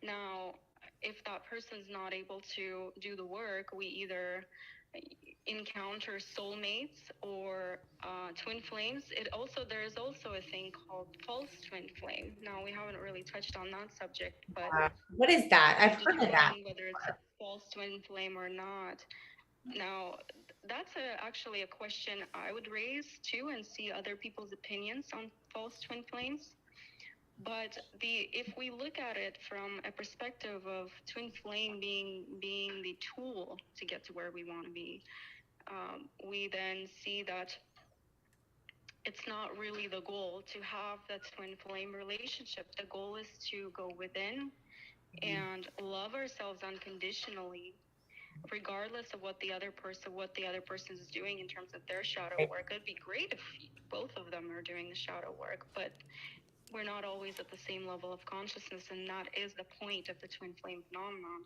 Now, if that person's not able to do the work, we either encounter soulmates or twin flames. There's also a thing called false twin flame. Now, we haven't really touched on that subject, but what is that? I've heard of that. Whether it's a false twin flame or not. Now, that's actually a question I would raise too, and see other people's opinions on false twin flames. But if we look at it from a perspective of twin flame being the tool to get to where we want to be, we then see that it's not really the goal to have that twin flame relationship. The goal is to go within and love ourselves unconditionally, regardless of what the other person is doing in terms of their shadow work. It'd be great if both of them are doing the shadow work, but we're not always at the same level of consciousness, and that is the point of the twin flame phenomenon.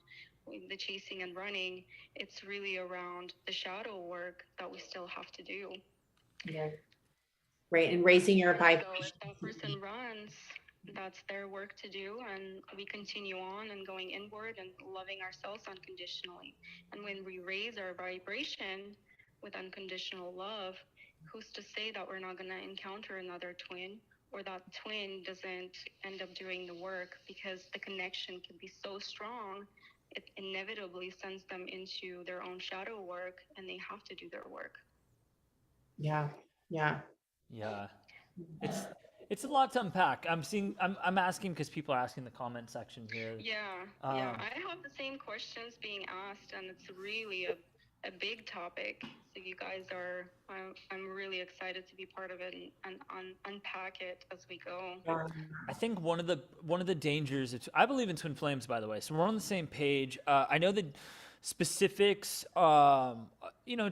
The chasing and running, it's really around the shadow work that we still have to do. Yeah. Right, and raising your vibration. So if that person runs, that's their work to do, and we continue on and going inward and loving ourselves unconditionally. And when we raise our vibration with unconditional love, who's to say that we're not going to encounter another twin, or that twin doesn't end up doing the work? Because the connection can be so strong, it inevitably sends them into their own shadow work, and they have to do their work. Yeah. It's a lot to unpack. I'm asking because people are asking in the comment section here. Yeah. I have the same questions being asked, and it's really a topic. So you guys are, I'm really excited to be part of it and unpack it as we go. I think one of the dangers. I believe in twin flames, by the way, so we're on the same page. I know that specifics,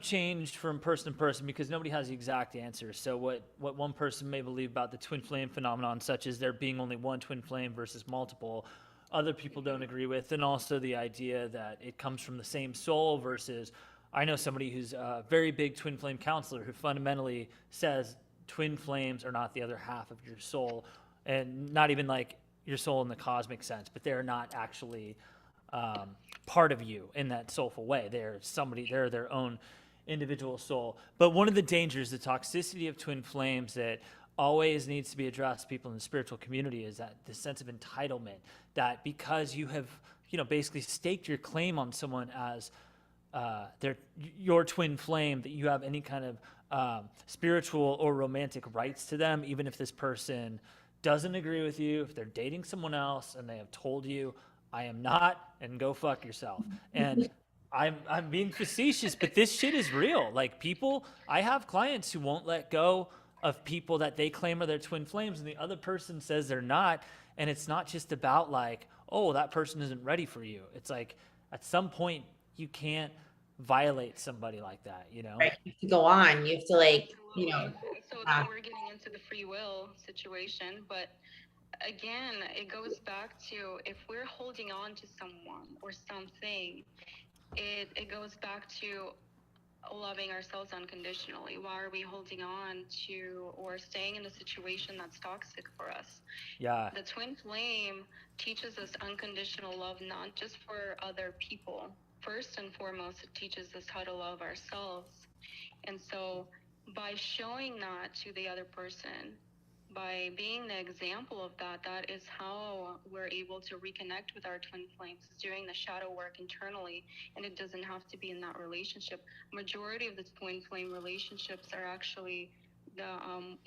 changed from person to person because nobody has the exact answer. So what one person may believe about the twin flame phenomenon, such as there being only one twin flame versus multiple, other people don't agree with, and also the idea that it comes from the same soul versus. I know somebody who's a very big twin flame counselor who fundamentally says twin flames are not the other half of your soul, and not even like your soul in the cosmic sense, but they're not actually part of you in that soulful way. They're their own individual soul. But one of the dangers, the toxicity of twin flames that always needs to be addressed, people in the spiritual community, is that the sense of entitlement, that because you have, basically staked your claim on someone as your twin flame, that you have any kind of spiritual or romantic rights to them, even if this person doesn't agree with you, if they're dating someone else and they have told you, I am not, and go fuck yourself. And I'm being facetious, but this shit is real. Like, I have clients who won't let go of people that they claim are their twin flames, and the other person says they're not. And it's not just about like, oh, that person isn't ready for you. It's like, at some point, you can't violate somebody like that, Right. You have to go on. You have to So then we're getting into the free will situation, but again, it goes back to, if we're holding on to someone or something, it goes back to loving ourselves unconditionally. Why are we holding on to or staying in a situation that's toxic for us? Yeah. The twin flame teaches us unconditional love, not just for other people. First and foremost, it teaches us how to love ourselves. And so by showing that to the other person, by being the example of that, that is how we're able to reconnect with our twin flames, doing the shadow work internally. And it doesn't have to be in that relationship. Majority of the twin flame relationships are actually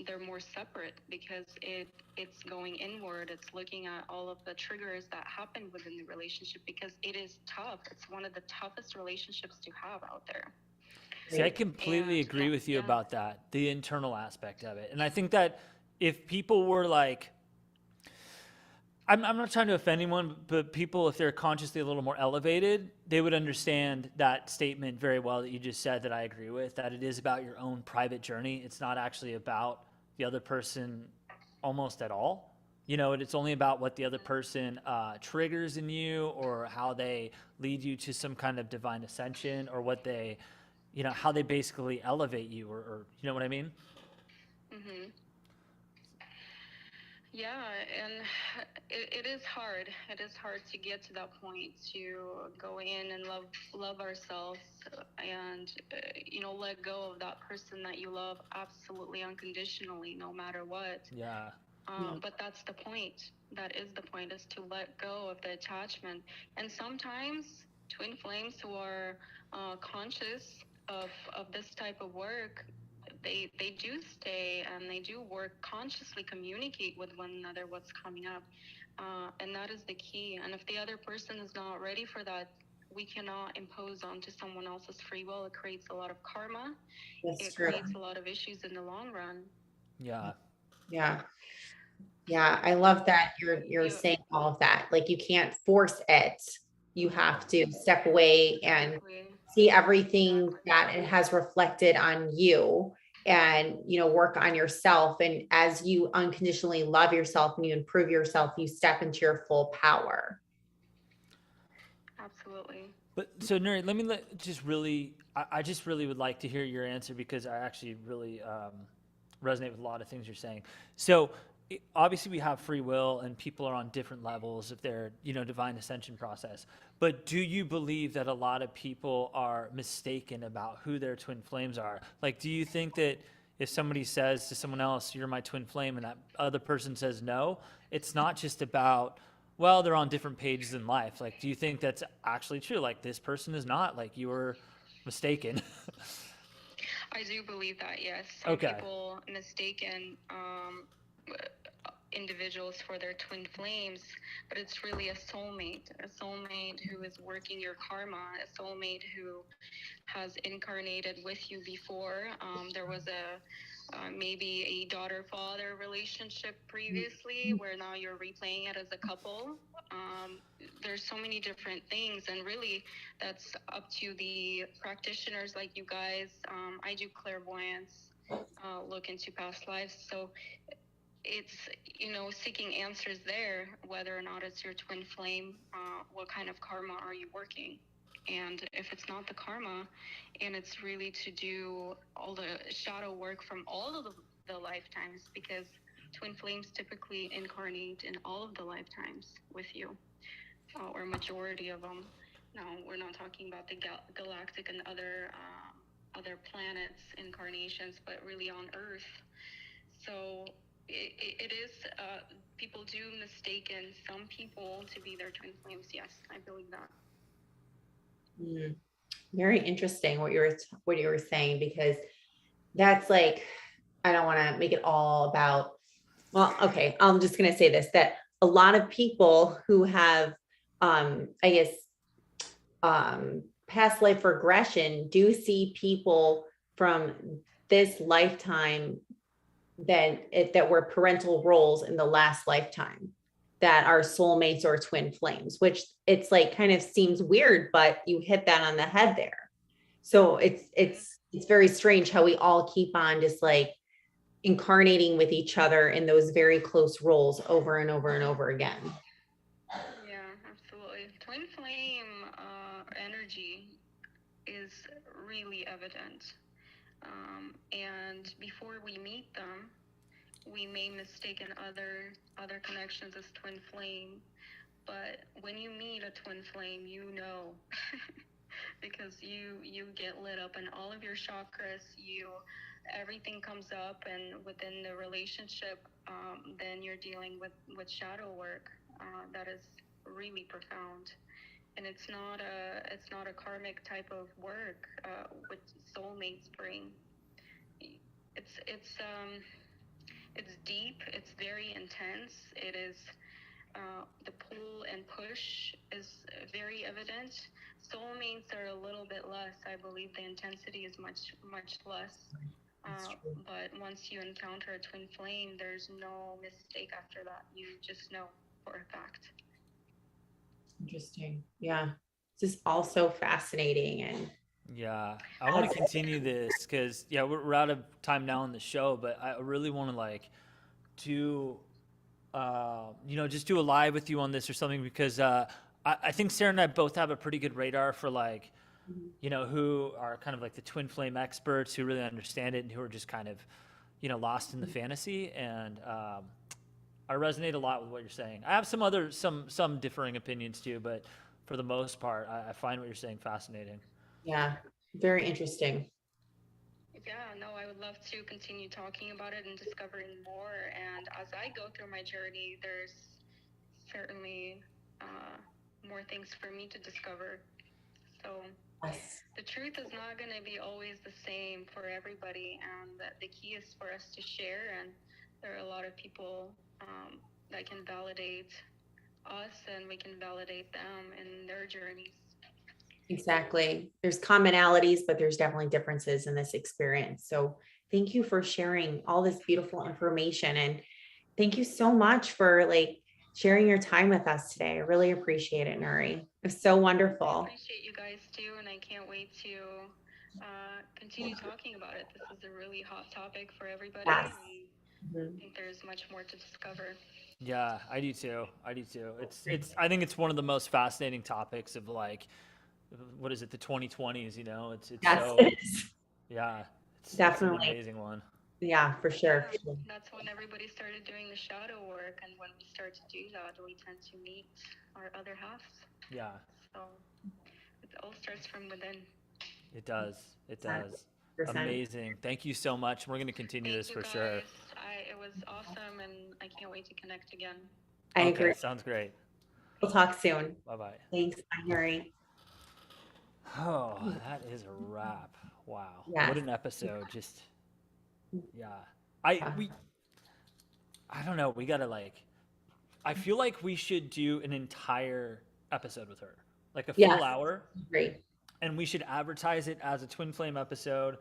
they're more separate, because it's going inward. It's looking at all of the triggers that happen within the relationship, because it is tough. It's one of the toughest relationships to have out there. See, I completely agree with you about that, the internal aspect of it. And I think that if people were like, I'm not trying to offend anyone, but people, if they're consciously a little more elevated, they would understand that statement very well that you just said, that I agree with, that it is about your own private journey. It's not actually about the other person almost at all. It's only about what the other person triggers in you, or how they lead you to some kind of divine ascension, or what they, how they basically elevate you, or you know what I mean? Mm-hmm. Yeah, and it is hard. It is hard to get to that point, to go in and love ourselves, and let go of that person that you love absolutely unconditionally, no matter what. Yeah. But that's the point. That is the point, is to let go of the attachment. And sometimes twin flames who are conscious of this type of work, they do stay and they do work, consciously communicate with one another what's coming up, and that is the key. And if the other person is not ready for that, we cannot impose onto someone else's free will. It creates a lot of karma. It creates a lot of issues in the long run. Yeah, I love that you're saying all of that. Like, you can't force it. You have to step away and see everything that it has reflected on you, and work on yourself. And as you unconditionally love yourself and you improve yourself, you step into your full power. Absolutely. But so, Nuri, I just really would like to hear your answer, because I actually really resonate with a lot of things you're saying. So obviously we have free will, and people are on different levels of their, divine ascension process. But do you believe that a lot of people are mistaken about who their twin flames are? Like, do you think that if somebody says to someone else, you're my twin flame, and that other person says no, it's not just about, well, they're on different pages in life. Like, do you think that's actually true? Like, this person is not, like, you were mistaken. I do believe that, yes. Some people mistaken individuals for their twin flames, but it's really a soulmate who is working your karma, a soulmate who has incarnated with you before. There was maybe a daughter-father relationship previously where now you're replaying it as a couple. There's so many different things, and really that's up to the practitioners like you guys. I do clairvoyance, look into past lives, so it's, seeking answers there, whether or not it's your twin flame, what kind of karma are you working? And if it's not the karma, and it's really to do all the shadow work from all of the lifetimes, because twin flames typically incarnate in all of the lifetimes with you, or majority of them. Now, we're not talking about the galactic and other planets incarnations, but really on Earth. So it is, people do mistaken some people to be their twin flames. Yes, I believe that. Very interesting what you were saying, because that's like, I don't want to make it all about, well, okay, I'm just going to say this, that a lot of people who have, I guess, past life regression do see people from this lifetime that were parental roles in the last lifetime that are soulmates or twin flames, which it's like kind of seems weird, but you hit that on the head there. So it's very strange how we all keep on just like incarnating with each other in those very close roles over and over and over again. Yeah, absolutely. Twin flame energy is really evident. And before we meet them, we may mistake other connections as twin flame. But when you meet a twin flame, because you get lit up in all of your chakras, everything comes up, and within the relationship, then you're dealing with shadow work that is really profound. And it's not a karmic type of work, which soulmates bring. It's deep. It's very intense. It is, the pull and push is very evident. Soulmates are a little bit less. I believe the intensity is much less. But once you encounter a twin flame, there's no mistake after that. You just know for a fact. Interesting. Yeah. This is also fascinating. And Yeah, I want to continue this because we're out of time now on the show, but I really want to like do just do a live with you on this or something, because I think Sarah and I both have a pretty good radar for like who are kind of like the twin flame experts who really understand it and who are just kind of lost in the fantasy. And I resonate a lot with what you're saying. I have some differing opinions too, but for the most part, I find what you're saying fascinating. yeah, very interesting. Yeah, no, I would love to continue talking about it and discovering more. And as I go through my journey, there's certainly more things for me to discover. So Yes. the truth is not going to be always the same for everybody. And the key is for us to share. And there are a lot of people that can validate us, and we can validate them in their journeys. Exactly. There's commonalities, but there's definitely differences in this experience. So thank you for sharing all this beautiful information. And thank you so much for like sharing your time with us today. I really appreciate it, Nuri. It was so I wonderful. appreciate you guys too, and I can't wait to continue talking about it. This is a really hot topic for everybody. Yes. And I think there's much more to discover. Yeah, I do too. It's I think it's one of the most fascinating topics of like, what is it, the 2020s, it's Yes, so, it is. yeah, it's Definitely. an amazing one. Yeah, for sure. Yeah, that's when everybody started doing the shadow work, and when we start to do that, we tend to meet our other halves. Yeah, So it all starts from within. it does. It does. 100%. Amazing. Thank you so much. We're going to continue this for sure. It was awesome, and I can't wait to connect again. I agree. Sounds great. We'll talk soon. Bye-bye. Thanks. Bye, Nuri. Oh, that is a wrap. Wow. Yes. What an episode. Just, yeah. I don't know. We gotta like. I feel like we should do an entire episode with her, like a full Yes, hour, great. and we should advertise it as a twin flame episode.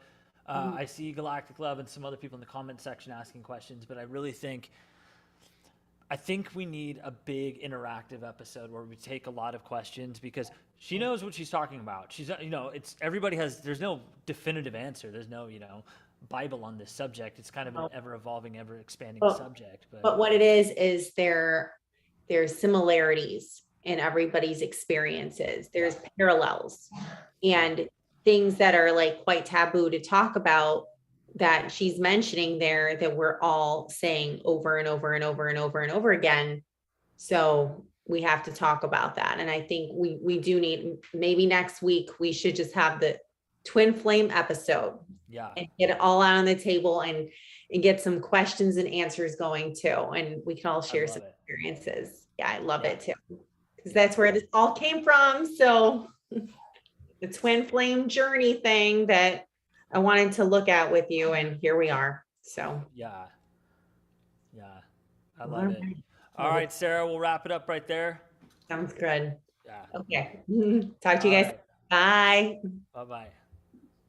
I see Galactic Love and some other people in the comment section asking questions, but I think we need a big interactive episode where we take a lot of questions because she knows what she's talking about. She's, it's everybody has, there's no definitive answer. There's no, Bible on this subject. It's kind of an ever evolving, ever expanding Well, subject. But what it is there's similarities in everybody's experiences. There's parallels and things that are like quite taboo to talk about that she's mentioning there that we're all saying over and over and over and over and over again. So we have to talk about that. And I think we do need, maybe next week, we should just have the twin flame episode yeah, and get it all out on the table and get some questions and answers going too. And we can all share love some it. experiences. Yeah, I love Yeah. it too. Because that's where this all came from. So the twin flame journey thing that I wanted to look at with you, and here we are. So Yeah. I love it. All right, Sarah, we'll wrap it up right there. Sounds good. Yeah. Okay. Talk to you All guys. right. Bye. Bye-bye.